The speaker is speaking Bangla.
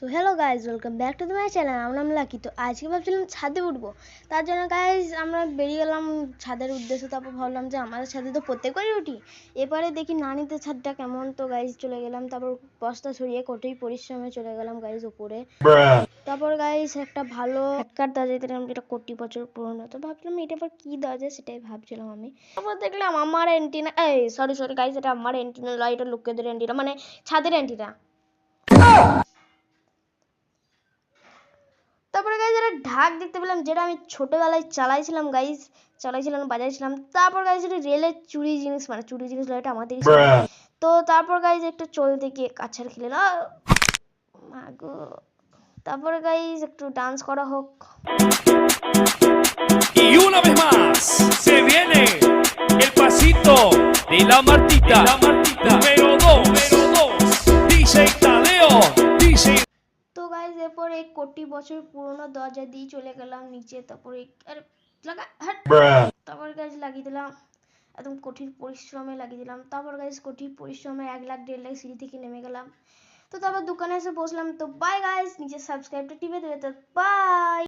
So hello guys, welcome back to my channel. আমার নাম লাকি। তো আজকে ভাবছিলাম ছাদে উঠবো, তার জন্য গাইজ আমরা বেরিয়ে গেলাম ছাদের উদ্দেশ্যে। তারপর ভাবলাম যে আমাদের ছাদে তো প্রত্যেকবারই উঠি, এবারে দেখি নানিতে ছাদটা কেমন। তো গাইজ চলে গেলাম, তারপর বস্তা ছড়িয়ে কঠিন পরিশ্রমে চলে গেলাম গাইজ উপরে। তারপর গাইজ একটা ভালো হ্যাটকার দেওয়া যায়, যেটা কোটি বছর পুরনো। তো ভাবছিলাম এটা আবার কি দেওয়া যায়, সেটাই ভাবছিলাম আমি। তারপর দেখলাম আমার অ্যান্টিনা, সরি গাইজ, এটা আমার অ্যান্টিনা নয়, এটা লোকেদের অ্যান্টিনা, মানে ছাদের অ্যান্টিনা। তারপরে গাইজ একটা ঢাক দেখতে পেলাম, যেটা আমি ছোটবেলায় চালাইছিলাম, বাজাইছিলাম। তারপর গাইজ এটা রেলের চুরি জিনিস, মানে চুরি জিনিস এটা আমাদেরই। তো তারপর গাইজ একটা চলতে গিয়ে কাছার খেলে না মাগো। তারপরে গাইজ একটু ডান্স করা হোক। Y una vez más se viene el pasito de la Martita, número 2, DJ Tadeo, DJ. তো গাইজ এরপর এই কোটি বছর পুরনো দরজা দিয়ে চলে গেলাম নিচে। তারপরে তারপর গাইজ লাগিয়ে দিলাম, একদম কঠিন পরিশ্রমে লাগিয়ে দিলাম। তারপর গাইজ কঠিন পরিশ্রমে 1 লাখ 1.5 লাখ সিঁড়ি থেকে নেমে গেলাম। তো তারপর দোকানে এসে বসলাম। তো বাই গাইজ, নিচে সাবস্ক্রাইবটা টিপে দেবে। তো বাই।